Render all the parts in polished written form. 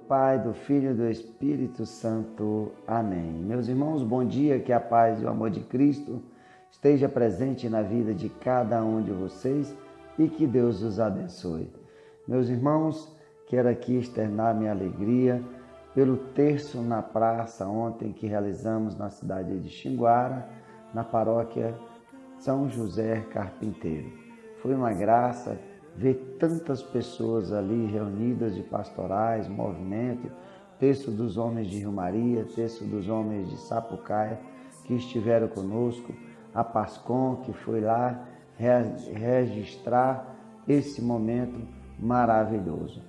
Pai, do Filho e do Espírito Santo. Amém. Meus irmãos, bom dia, que a paz e o amor de Cristo esteja presente na vida de cada um de vocês e que Deus os abençoe. Meus irmãos, quero aqui externar minha alegria pelo terço na praça ontem que realizamos na cidade de Xinguara, na paróquia São José Carpinteiro. Foi uma graça ver tantas pessoas ali reunidas de pastorais, movimento, terço dos homens de Rio Maria, terço dos homens de Sapucaia, que estiveram conosco, a Pascom, que foi lá registrar esse momento maravilhoso.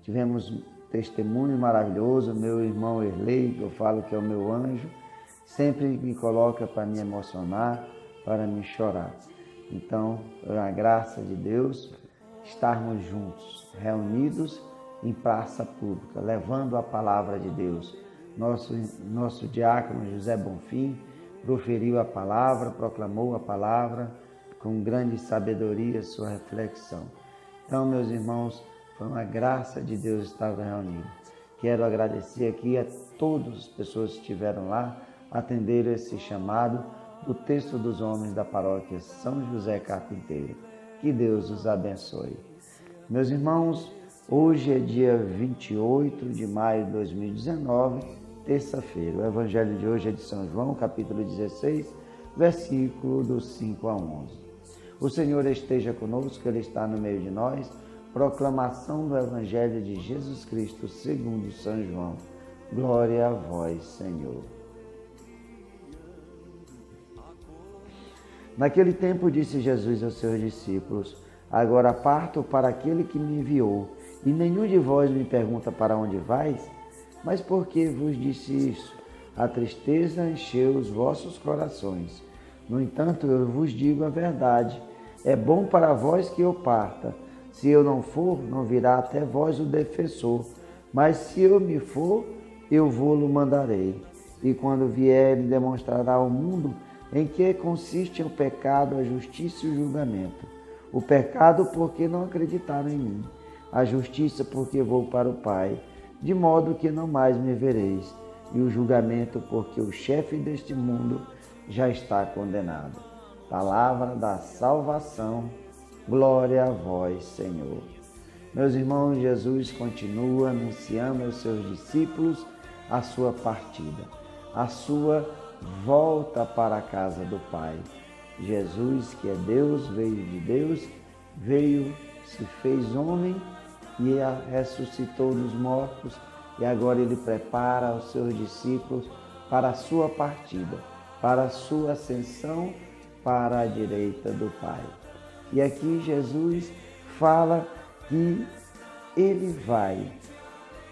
Tivemos testemunho maravilhoso, meu irmão Erlei, que eu falo que é o meu anjo, sempre me coloca para me emocionar, para me chorar. Então, é a graça de Deus estarmos juntos, reunidos em praça pública, levando a palavra de Deus. Nosso diácono José Bonfim proferiu a palavra, proclamou a palavra com grande sabedoria, sua reflexão. Então, meus irmãos, foi uma graça de Deus estar reunido. Quero agradecer aqui a todas as pessoas que estiveram lá, atenderam esse chamado do texto dos homens da paróquia São José Carpinteiro. Que Deus os abençoe. Meus irmãos, hoje é dia 28 de maio de 2019, terça-feira. O evangelho de hoje é de São João, capítulo 16, versículo dos 5 a 11. O Senhor esteja conosco, Ele está no meio de nós. Proclamação do evangelho de Jesus Cristo segundo São João. Glória a vós, Senhor. Naquele tempo disse Jesus aos seus discípulos: agora parto para aquele que me enviou, e nenhum de vós me pergunta para onde vais? Mas por que vos disse isso? A tristeza encheu os vossos corações. No entanto, eu vos digo a verdade. É bom para vós que eu parta. Se eu não for, não virá até vós o defensor. Mas se eu me for, eu vou-lo mandarei. E quando vier, ele demonstrará ao mundo em que consiste o pecado, a justiça e o julgamento. O pecado porque não acreditaram em mim. A justiça porque vou para o Pai, de modo que não mais me vereis. E o julgamento porque o chefe deste mundo já está condenado. Palavra da salvação. Glória a vós, Senhor. Meus irmãos, Jesus continua anunciando aos seus discípulos a sua partida, a sua volta para a casa do Pai. Jesus, que é Deus, veio de Deus, se fez homem e ressuscitou dos mortos, e agora ele prepara os seus discípulos para a sua partida, para a sua ascensão para a direita do Pai. E aqui Jesus fala que ele vai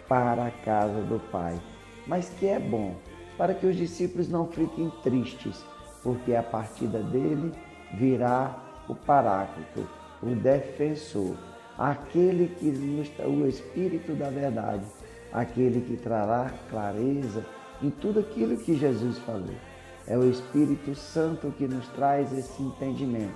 para a casa do Pai, mas que é bom para que os discípulos não fiquem tristes, porque a partida dele virá o Paráclito, o defensor, aquele que o Espírito da verdade, aquele que trará clareza em tudo aquilo que Jesus falou. É o Espírito Santo que nos traz esse entendimento,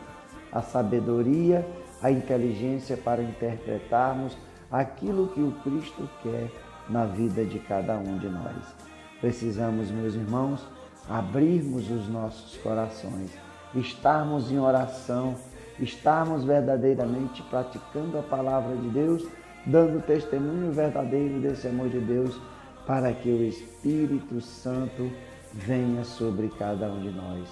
a sabedoria, a inteligência para interpretarmos aquilo que o Cristo quer na vida de cada um de nós. Precisamos, meus irmãos, abrirmos os nossos corações, estarmos em oração, estarmos verdadeiramente praticando a palavra de Deus, dando testemunho verdadeiro desse amor de Deus, para que o Espírito Santo venha sobre cada um de nós.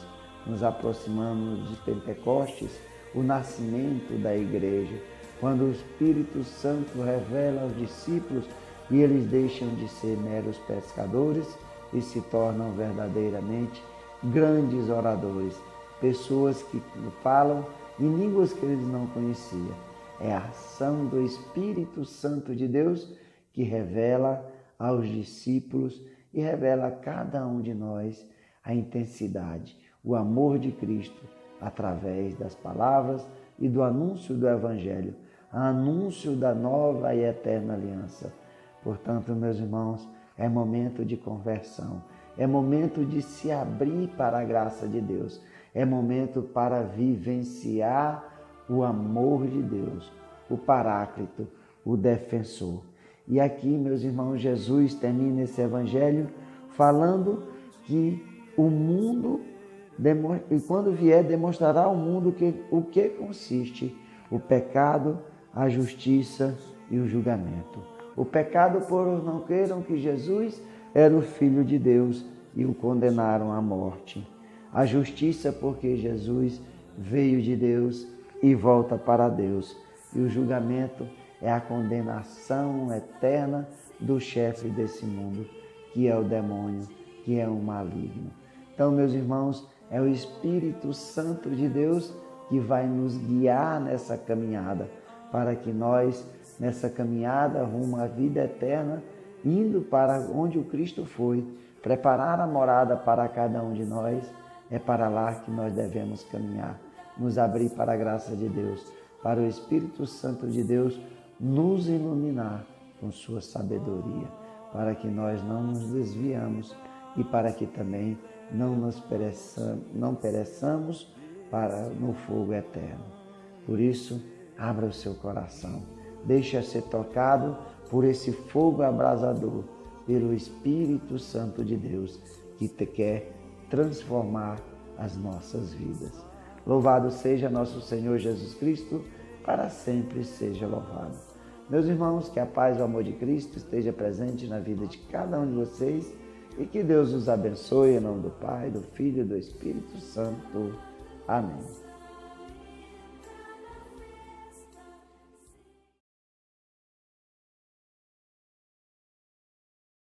Nos aproximamos de Pentecostes, o nascimento da igreja, quando o Espírito Santo revela aos discípulos e eles deixam de ser meros pescadores e se tornam verdadeiramente grandes oradores, pessoas que falam em línguas que eles não conheciam. É a ação do Espírito Santo de Deus que revela aos discípulos e revela a cada um de nós a intensidade, o amor de Cristo, através das palavras e do anúncio do Evangelho, anúncio da nova e eterna aliança. Portanto, meus irmãos, é momento de conversão, é momento de se abrir para a graça de Deus, é momento para vivenciar o amor de Deus, o Paráclito, o defensor. E aqui, meus irmãos, Jesus termina esse evangelho falando que o mundo, e quando vier, demonstrará ao mundo o que consiste o pecado, a justiça e o julgamento. O pecado, por não creiam que Jesus era o Filho de Deus e o condenaram à morte. A justiça, porque Jesus veio de Deus e volta para Deus. E o julgamento é a condenação eterna do chefe desse mundo, que é o demônio, que é o maligno. Então, meus irmãos, é o Espírito Santo de Deus que vai nos guiar nessa caminhada, para que nós, nessa caminhada rumo à vida eterna, indo para onde o Cristo foi, preparar a morada para cada um de nós, é para lá que nós devemos caminhar, nos abrir para a graça de Deus, para o Espírito Santo de Deus nos iluminar com sua sabedoria, para que nós não nos desviamos e para que também não pereçamos no fogo eterno. Por isso, abra o seu coração, deixa ser tocado por esse fogo abrasador, pelo Espírito Santo de Deus, que quer transformar as nossas vidas. Louvado seja nosso Senhor Jesus Cristo, para sempre seja louvado. Meus irmãos, que a paz e o amor de Cristo esteja presente na vida de cada um de vocês e que Deus os abençoe em nome do Pai, do Filho e do Espírito Santo. Amém.